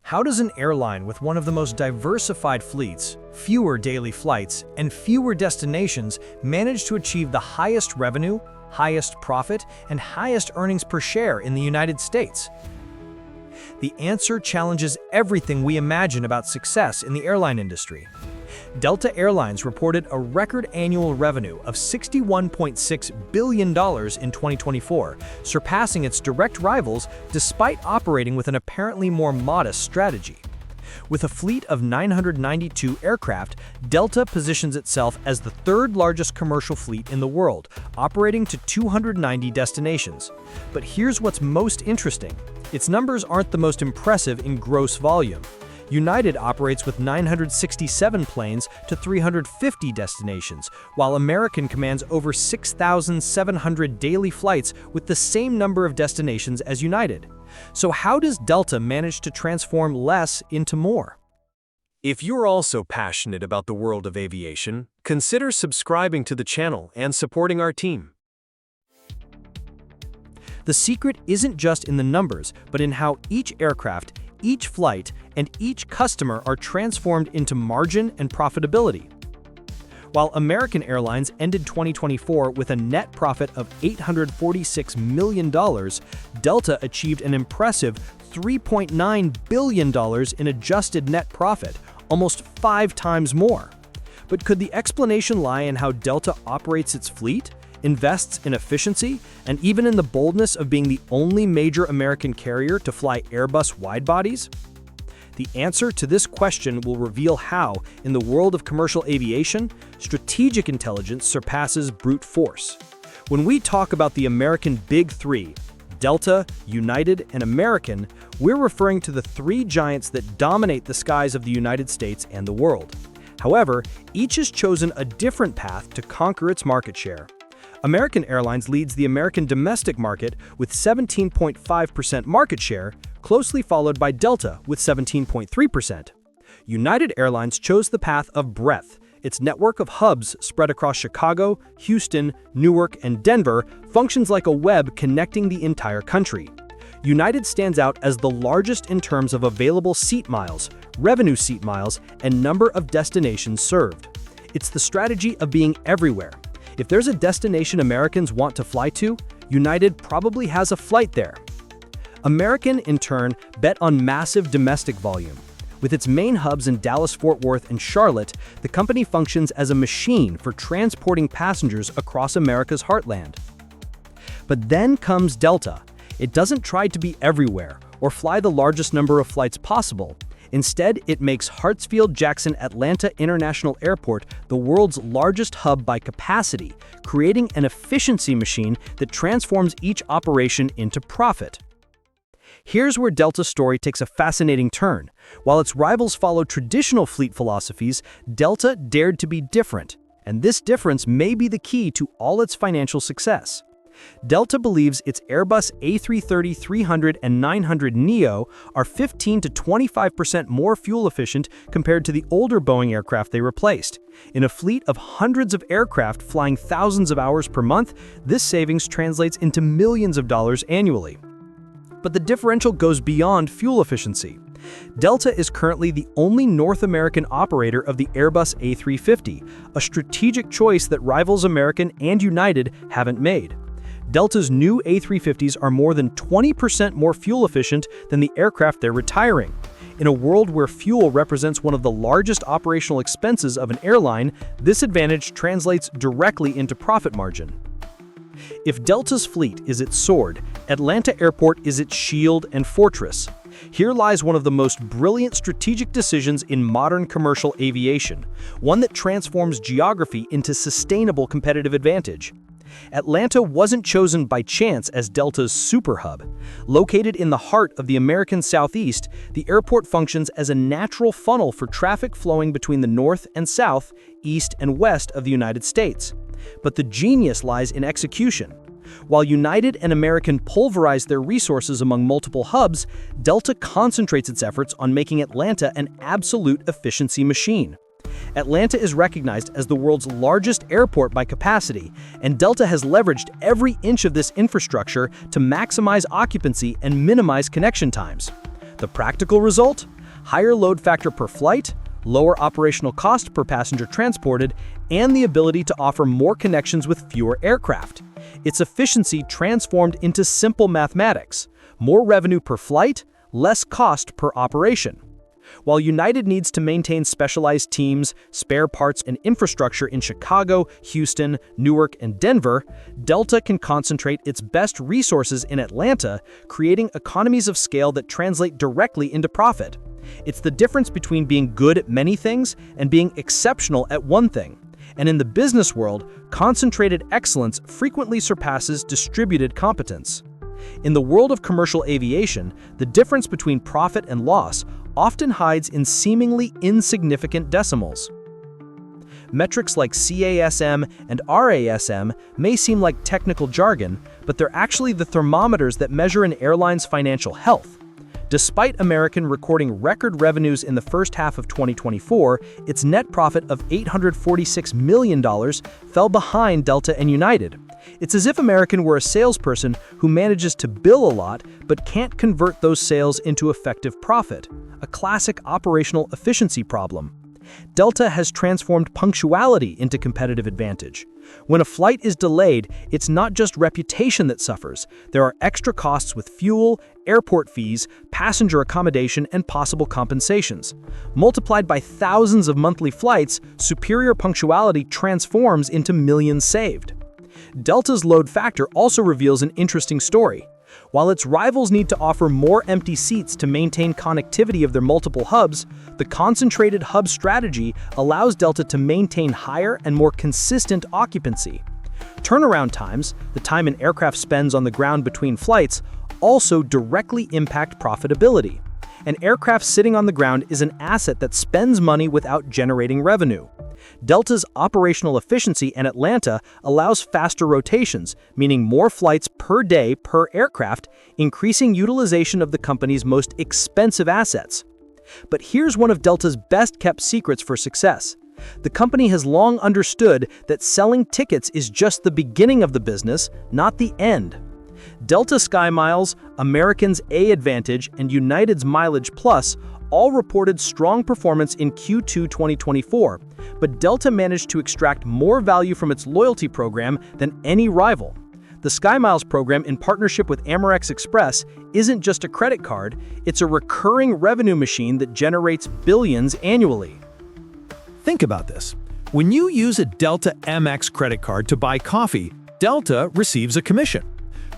How does an airline with one of the most diversified fleets, fewer daily flights, and fewer destinations manage to achieve the highest revenue, highest profit, and highest earnings per share in the United States? The answer challenges everything we imagine about success in the airline industry. Delta Airlines reported a record annual revenue of $61.6 billion in 2024, surpassing its direct rivals despite operating with an apparently more modest strategy. With a fleet of 992 aircraft, Delta positions itself as the third largest commercial fleet in the world, operating to 290 destinations. But here's what's most interesting. Its numbers aren't the most impressive in gross volume. United operates with 967 planes to 350 destinations, while American commands over 6,700 daily flights with the same number of destinations as United. So how does Delta manage to transform less into more? If you're also passionate about the world of aviation, consider subscribing to the channel and supporting our team. The secret isn't just in the numbers, but in how each aircraft, each flight, and each customer are transformed into margin and profitability. While American Airlines ended 2024 with a net profit of $846 million, Delta achieved an impressive $3.9 billion in adjusted net profit, almost 5 times more. But could the explanation lie in how Delta operates its fleet, invests in efficiency, and even in the boldness of being the only major American carrier to fly Airbus widebodies? The answer to this question will reveal how, in the world of commercial aviation, strategic intelligence surpasses brute force. When we talk about the American Big Three, Delta, United, and American, we're referring to the three giants that dominate the skies of the United States and the world. However, each has chosen a different path to conquer its market share. American Airlines leads the American domestic market with 17.5% market share, closely followed by Delta with 17.3%. United Airlines chose the path of breadth. Its network of hubs spread across Chicago, Houston, Newark, and Denver functions like a web connecting the entire country. United stands out as the largest in terms of available seat miles, revenue seat miles, and number of destinations served. It's the strategy of being everywhere. If there's a destination Americans want to fly to, United probably has a flight there. American, in turn, bet on massive domestic volume. With its main hubs in Dallas-Fort Worth and Charlotte, the company functions as a machine for transporting passengers across America's heartland. But then comes Delta. It doesn't try to be everywhere or fly the largest number of flights possible. Instead, it makes Hartsfield-Jackson Atlanta International Airport the world's largest hub by capacity, creating an efficiency machine that transforms each operation into profit. Here's where Delta's story takes a fascinating turn. While its rivals followed traditional fleet philosophies, Delta dared to be different, and this difference may be the key to all its financial success. Delta believes its Airbus A330-300 and 900neo are 15 to 25% more fuel efficient compared to the older Boeing aircraft they replaced. In a fleet of hundreds of aircraft flying thousands of hours per month, this savings translates into millions of dollars annually. But the differential goes beyond fuel efficiency. Delta is currently the only North American operator of the Airbus A350, a strategic choice that rivals American and United haven't made. Delta's new A350s are more than 20% more fuel efficient than the aircraft they're retiring. In a world where fuel represents one of the largest operational expenses of an airline, this advantage translates directly into profit margin. If Delta's fleet is its sword, Atlanta Airport is its shield and fortress. Here lies one of the most brilliant strategic decisions in modern commercial aviation, one that transforms geography into sustainable competitive advantage. Atlanta wasn't chosen by chance as Delta's super hub. Located in the heart of the American Southeast, the airport functions as a natural funnel for traffic flowing between the north and south, east and west of the United States. But the genius lies in execution. While United and American pulverize their resources among multiple hubs, Delta concentrates its efforts on making Atlanta an absolute efficiency machine. Atlanta is recognized as the world's largest airport by capacity, and Delta has leveraged every inch of this infrastructure to maximize occupancy and minimize connection times. The practical result? higher load factor per flight, lower operational cost per passenger transported, and the ability to offer more connections with fewer aircraft. Its efficiency transformed into simple mathematics: more revenue per flight, less cost per operation. While United needs to maintain specialized teams, spare parts, and infrastructure in Chicago, Houston, Newark, and Denver, Delta can concentrate its best resources in Atlanta, creating economies of scale that translate directly into profit. It's the difference between being good at many things and being exceptional at one thing. And in the business world, concentrated excellence frequently surpasses distributed competence. In the world of commercial aviation, the difference between profit and loss often hides in seemingly insignificant decimals. Metrics like CASM and RASM may seem like technical jargon, but they're actually the thermometers that measure an airline's financial health. Despite American recording record revenues in the first half of 2024, its net profit of $846 million fell behind Delta and United. It's as if American were a salesperson who manages to bill a lot but can't convert those sales into effective profit, a classic operational efficiency problem. Delta has transformed punctuality into competitive advantage. When a flight is delayed, it's not just reputation that suffers. There are extra costs with fuel, airport fees, passenger accommodation, and possible compensations. Multiplied by thousands of monthly flights, superior punctuality transforms into millions saved. Delta's load factor also reveals an interesting story. While its rivals need to offer more empty seats to maintain connectivity of their multiple hubs, the concentrated hub strategy allows Delta to maintain higher and more consistent occupancy. Turnaround times, the time an aircraft spends on the ground between flights, also directly impact profitability. An aircraft sitting on the ground is an asset that spends money without generating revenue. Delta's operational efficiency in Atlanta allows faster rotations, meaning more flights per day per aircraft, increasing utilization of the company's most expensive assets. But here's one of Delta's best-kept secrets for success. The company has long understood that selling tickets is just the beginning of the business, not the end. Delta SkyMiles, American's A Advantage, and United's Mileage Plus all reported strong performance in Q2 2024, but Delta managed to extract more value from its loyalty program than any rival. The SkyMiles program, in partnership with Amex Express, isn't just a credit card, it's a recurring revenue machine that generates billions annually. Think about this. When you use a Delta Amex credit card to buy coffee, Delta receives a commission.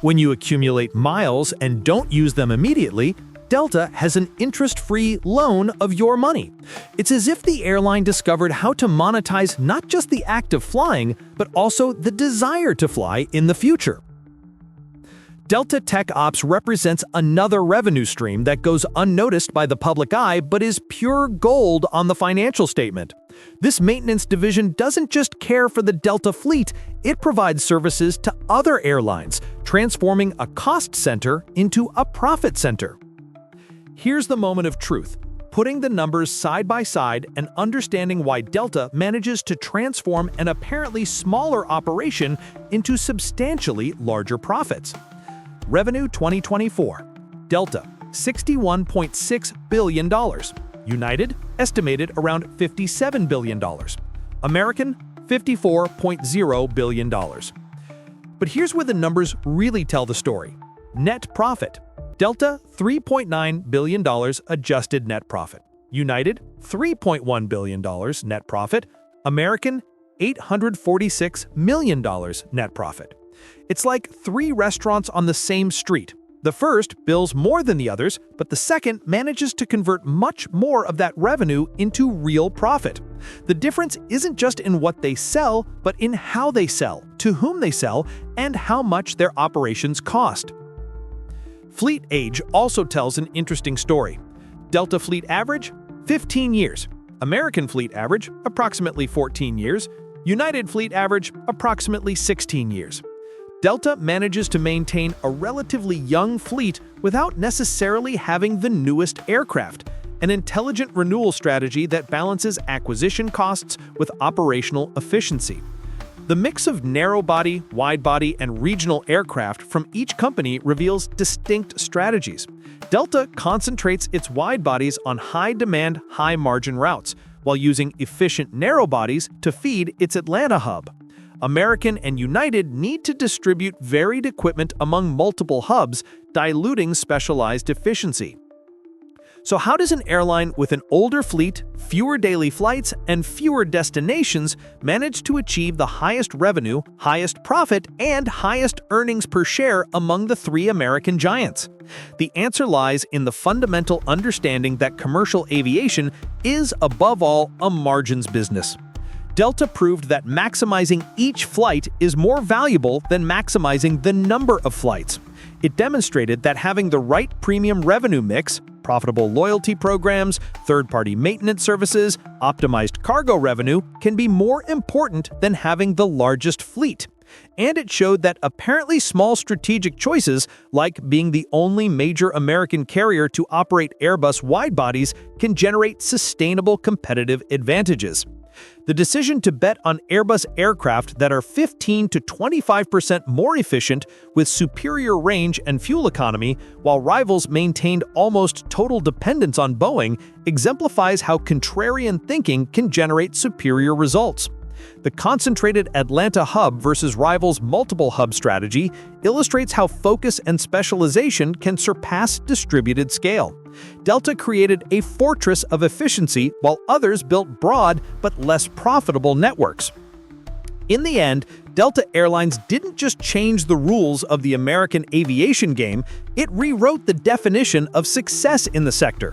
When you accumulate miles and don't use them immediately, Delta has an interest-free loan of your money. It's as if the airline discovered how to monetize not just the act of flying, but also the desire to fly in the future. Delta Tech Ops represents another revenue stream that goes unnoticed by the public eye but is pure gold on the financial statement. This maintenance division doesn't just care for the Delta fleet, it provides services to other airlines, transforming a cost center into a profit center. Here's the moment of truth, putting the numbers side by side and understanding why Delta manages to transform an apparently smaller operation into substantially larger profits. Revenue 2024. Delta, $61.6 billion. United, estimated around $57 billion. American, $54.0 billion. But here's where the numbers really tell the story. Net profit. Delta, $3.9 billion adjusted net profit. United, $3.1 billion net profit. American, $846 million net profit. It's like three restaurants on the same street. The first bills more than the others, but the second manages to convert much more of that revenue into real profit. The difference isn't just in what they sell, but in how they sell, to whom they sell, and how much their operations cost. Fleet age also tells an interesting story. Delta fleet average, 15 years. American fleet average, approximately 14 years. United fleet average, approximately 16 years. Delta manages to maintain a relatively young fleet without necessarily having the newest aircraft, an intelligent renewal strategy that balances acquisition costs with operational efficiency. The mix of narrow-body, wide-body, and regional aircraft from each company reveals distinct strategies. Delta concentrates its wide-bodies on high-demand, high-margin routes, while using efficient narrow-bodies to feed its Atlanta hub. American and United need to distribute varied equipment among multiple hubs, diluting specialized efficiency. So how does an airline with an older fleet, fewer daily flights, and fewer destinations manage to achieve the highest revenue, highest profit, and highest earnings per share among the three American giants? The answer lies in the fundamental understanding that commercial aviation is, above all, a margins business. Delta proved that maximizing each flight is more valuable than maximizing the number of flights. It demonstrated that having the right premium revenue mix, profitable loyalty programs, third-party maintenance services, optimized cargo revenue can be more important than having the largest fleet. And it showed that apparently small strategic choices, like being the only major American carrier to operate Airbus widebodies, can generate sustainable competitive advantages. The decision to bet on Airbus aircraft that are 15 to 25% more efficient with superior range and fuel economy, while rivals maintained almost total dependence on Boeing, exemplifies how contrarian thinking can generate superior results. The concentrated Atlanta hub versus rivals' multiple hub strategy illustrates how focus and specialization can surpass distributed scale. Delta created a fortress of efficiency while others built broad but less profitable networks. In the end, Delta Airlines didn't just change the rules of the American aviation game, it rewrote the definition of success in the sector.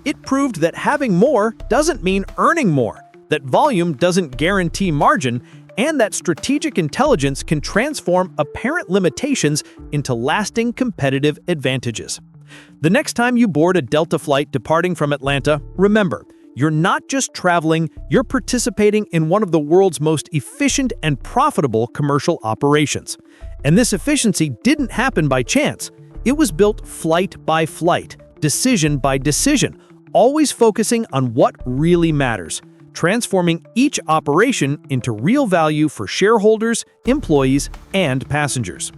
It proved that having more doesn't mean earning more, that volume doesn't guarantee margin, and that strategic intelligence can transform apparent limitations into lasting competitive advantages. The next time you board a Delta flight departing from Atlanta, remember, you're not just traveling, you're participating in one of the world's most efficient and profitable commercial operations. And this efficiency didn't happen by chance. It was built flight by flight, decision by decision, always focusing on what really matters, transforming each operation into real value for shareholders, employees, and passengers.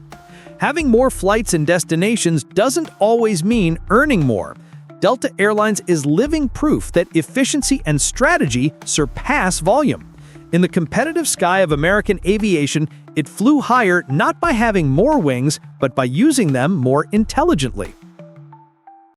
Having more flights and destinations doesn't always mean earning more. Delta Airlines is living proof that efficiency and strategy surpass volume. In the competitive sky of American aviation, it flew higher not by having more wings, but by using them more intelligently.